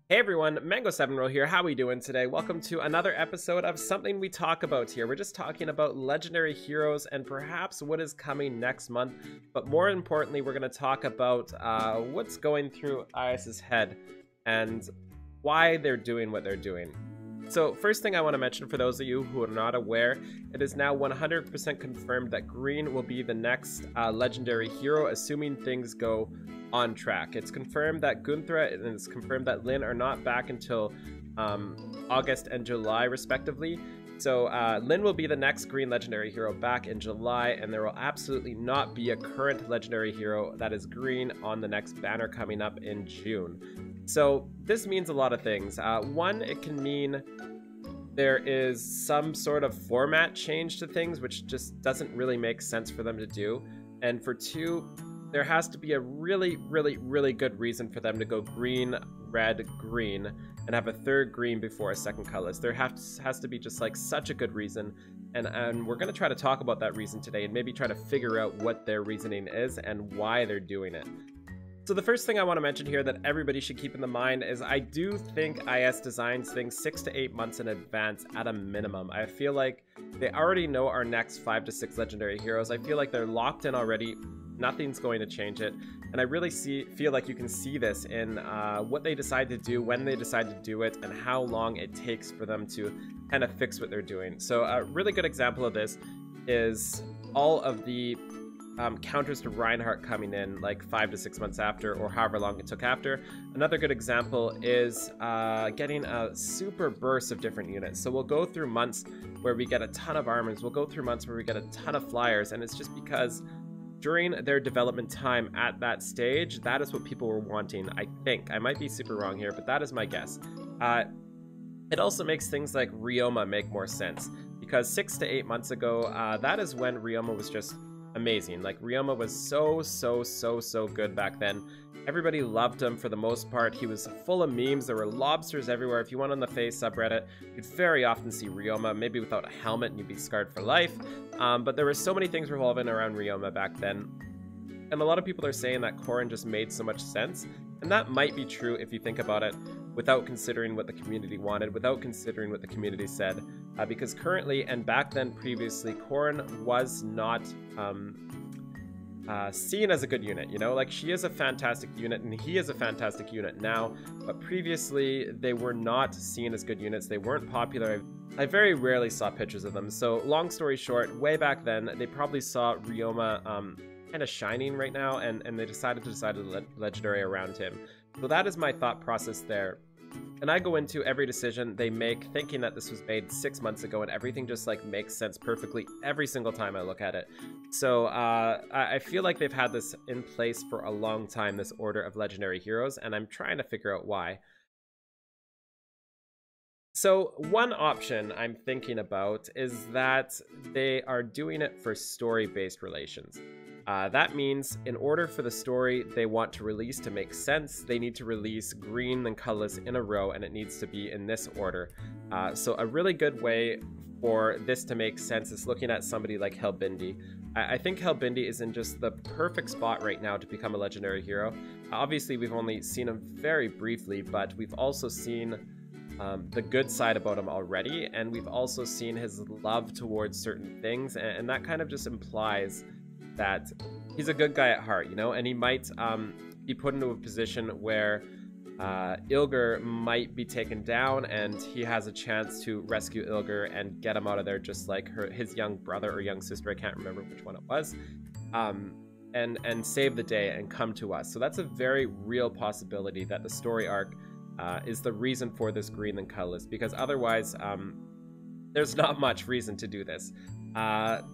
Hey everyone, Mango7Roll here. How we doing today? Welcome to another episode of Something We Talk About here. We're just talking about legendary heroes and perhaps what is coming next month. But more importantly, we're going to talk about what's going through IS's head and why they're doing what they're doing. So first thing I want to mention for those of you who are not aware, it is now 100% confirmed that Green will be the next legendary hero, assuming things go on track. It's confirmed that Gunthra and it's confirmed that Lyn are not back until August and July respectively. So Lyn will be the next Green legendary hero back in July, and there will absolutely not be a current legendary hero that is Green on the next banner coming up in June. So this means a lot of things. One, it can mean there is some sort of format change to things, which just doesn't really make sense for them to do. And for two, there has to be a really good reason for them to go green, red, green, and have a third green before a second colorless. There has to be just like such a good reason, and we're going to try to talk about that reason today and maybe try to figure out what their reasoning is and why they're doing it. So the first thing I want to mention here that everybody should keep in the mind is I do think IS designs things 6 to 8 months in advance at a minimum. I feel like they already know our next 5 to 6 legendary heroes. I feel like they're locked in already. Nothing's going to change it. And I really feel like you can see this in what they decide to do, when they decide to do it, and how long it takes for them to kind of fix what they're doing. So a really good example of this is all of the counters to Reinhardt coming in like 5 to 6 months after, or however long it took after. Another good example is getting a super burst of different units. So we'll go through months where we get a ton of armors, we'll go through months where we get a ton of flyers, and it's just because during their development time at that stage, that is what people were wanting. I think I might be super wrong here, but that is my guess. It also makes things like Ryoma make more sense, because 6 to 8 months ago, that is when Ryoma was just amazing. Like, Ryoma was so good back then. Everybody loved him for the most part. He was full of memes. There were lobsters everywhere. If you went on the Face subreddit, you'd very often see Ryoma, maybe without a helmet, and you'd be scarred for life. But there were so many things revolving around Ryoma back then. And a lot of people are saying that Corrin just made so much sense. And that might be true if you think about it without considering what the community wanted, without considering what the community said. Because currently, and back then previously, Corrin was not seen as a good unit, you know? Like, she is a fantastic unit, and he is a fantastic unit now, but previously, they were not seen as good units. They weren't popular. I very rarely saw pictures of them. So, long story short, way back then, they probably saw Ryoma kind of shining right now, and they decided to decide legendary around him. So that is my thought process there. And I go into every decision they make thinking that this was made 6 months ago, and everything just like makes sense perfectly every single time I look at it. So I feel like they've had this in place for a long time, this order of legendary heroes, and I'm trying to figure out why. So one option I'm thinking about is that they are doing it for story-based relations. That means in order for the story they want to release to make sense, they need to release green and colorless in a row, and it needs to be in this order. So a really good way for this to make sense is looking at somebody like Helbindi. I think Helbindi is in just the perfect spot right now to become a legendary hero. Obviously, we've only seen him very briefly, but we've also seen the good side about him already, and we've also seen his love towards certain things, and that kind of just implies that he's a good guy at heart, you know, and he might be put into a position where Ilger might be taken down, and he has a chance to rescue Ilger and get him out of there, just like his young brother or young sister, I can't remember which one it was, and save the day and come to us. So that's a very real possibility that the story arc is the reason for this green and colorless, because otherwise there's not much reason to do this.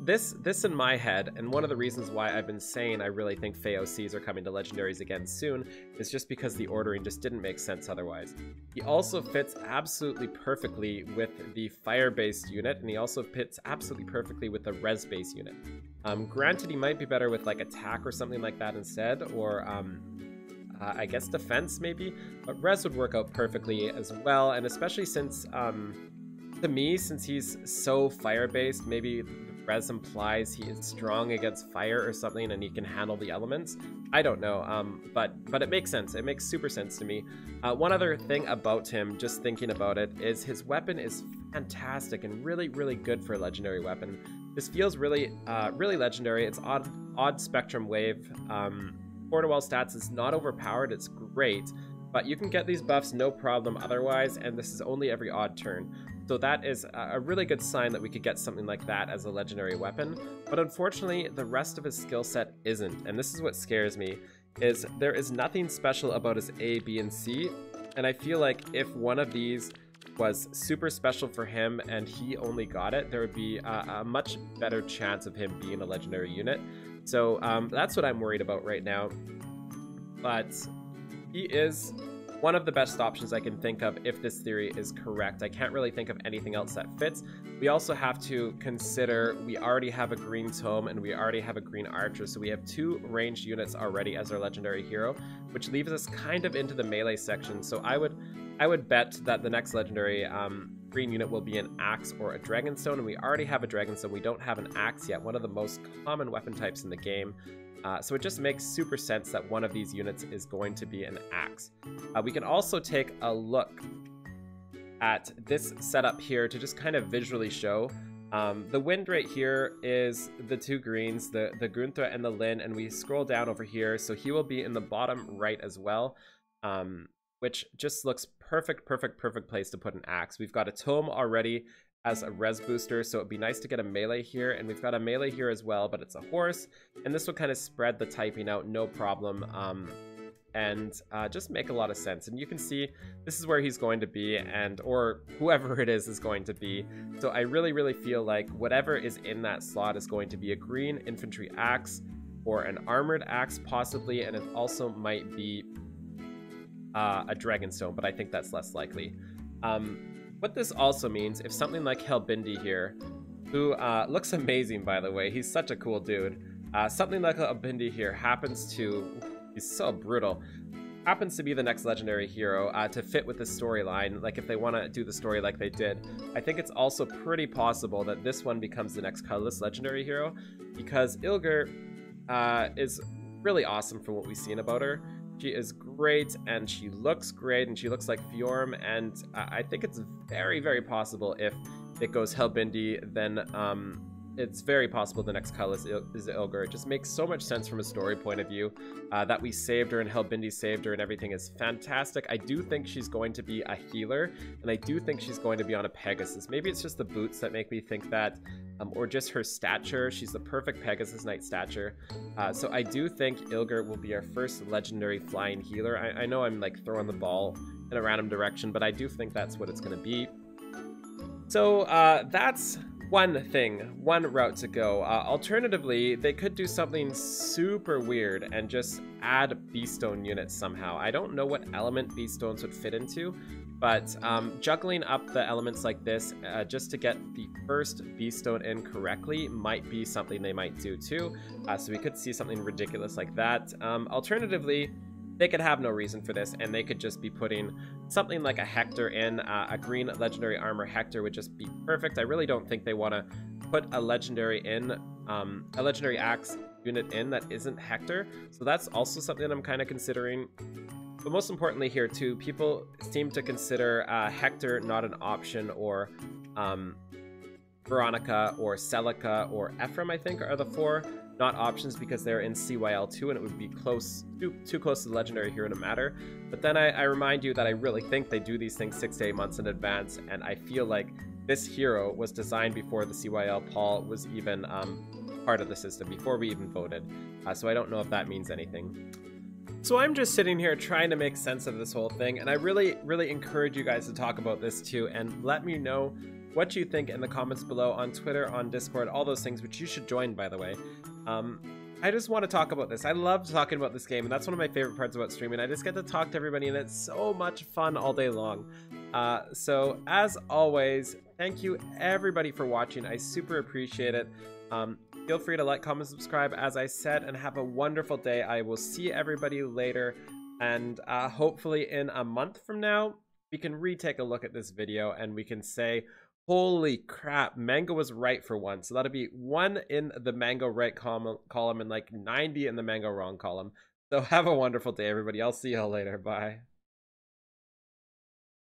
This in my head, and one of the reasons why I've been saying I really think FAOCs are coming to legendaries again soon, is just because the ordering just didn't make sense otherwise. He also fits absolutely perfectly with the fire-based unit, and he also fits absolutely perfectly with the res-based unit. Granted, he might be better with like attack or something like that instead, or I guess defense maybe, but res would work out perfectly as well, and especially since to me, since he's so fire-based, maybe the res implies he is strong against fire or something and he can handle the elements. I don't know, but it makes sense. It makes super sense to me. One other thing about him, just thinking about it, is his weapon is fantastic and really, really good for a legendary weapon. This feels really, really legendary. It's odd spectrum wave. Portawall stats is not overpowered. It's great, but you can get these buffs no problem otherwise, and this is only every odd turn. So that is a really good sign that we could get something like that as a legendary weapon. But unfortunately, the rest of his skill set isn't, and this is what scares me, is there is nothing special about his A, B, and C, and I feel like if one of these was super special for him and he only got it, there would be a much better chance of him being a legendary unit. So that's what I'm worried about right now. But he is one of the best options I can think of if this theory is correct. I can't really think of anything else that fits. We also have to consider we already have a green tome and we already have a green archer, so we have 2 ranged units already as our legendary hero, which leaves us kind of into the melee section. So I would bet that the next legendary green unit will be an axe or a dragonstone, and we already have a dragonstone. We don't have an axe yet, one of the most common weapon types in the game. So it just makes super sense that one of these units is going to be an axe. We can also take a look at this setup here to just kind of visually show. The wind right here is the 2 greens, the Grunthra and the Lyn, and we scroll down over here, so he will be in the bottom right as well, which just looks perfect place to put an axe. We've got a tome already as a res booster, so it'd be nice to get a melee here, and we've got a melee here as well, but it's a horse, and this will kind of spread the typing out no problem, and just make a lot of sense. And you can see this is where he's going to be, and or whoever it is going to be. So I really feel like whatever is in that slot is going to be a green infantry axe or an armored axe possibly, and it also might be a dragonstone, but I think that's less likely. What this also means, if something like Helbindi here, who looks amazing by the way, he's such a cool dude, something like Helbindi here happens to, he's so brutal, happens to be the next legendary hero to fit with the storyline, like if they want to do the story like they did, I think it's also pretty possible that this one becomes the next colorless legendary hero, because Ilger is really awesome for what we've seen about her. She is great, and she looks great, and she looks like Fjorm, and I think it's very possible if it goes Helbindi, then it's very possible the next color is Ilger. It just makes so much sense from a story point of view that we saved her and Helbindi saved her and everything is fantastic. I do think she's going to be a healer, and I do think she's going to be on a Pegasus. Maybe it's just the boots that make me think that, or just her stature. She's the perfect Pegasus Knight stature. So I do think Ilger will be our first legendary flying healer. I know I'm like throwing the ball in a random direction, but I do think that's what it's going to be. So that's one thing, one route to go. Alternatively, they could do something super weird and just add Beastone units somehow. I don't know what element Beastones would fit into, but juggling up the elements like this just to get the first Beastone in correctly might be something they might do too. So we could see something ridiculous like that. Alternatively, they could have no reason for this, and they could just be putting something like a Hector in. A green legendary armor Hector would just be perfect. I really don't think they want to put a legendary in, a legendary axe unit in that isn't Hector. So that's also something I'm kind of considering. But most importantly here too, people seem to consider Hector not an option, or Veronica or Celica or Ephraim, I think, are the 4 not options because they're in CYL2 and it would be close, too close to the legendary hero to matter. But then I remind you that I really think they do these things 6 to 8 months in advance, and I feel like this hero was designed before the CYL Paul was even part of the system, before we even voted. So I don't know if that means anything. So I'm just sitting here trying to make sense of this whole thing, and I really encourage you guys to talk about this too, and let me know what you think in the comments below on Twitter, on Discord, all those things, which you should join, by the way. I just want to talk about this. I love talking about this game, and that's one of my favorite parts about streaming. I just get to talk to everybody, and it's so much fun all day long. So, as always, thank you everybody for watching. I super appreciate it. Feel free to like, comment, subscribe, as I said, and have a wonderful day. I will see everybody later, and hopefully in a month from now, we can retake a look at this video, and we can say Holy crap, Mango was right for one. So that'll be 1 in the Mango right column and like 90 in the Mango wrong column. So have a wonderful day, everybody. I'll see y'all later. Bye.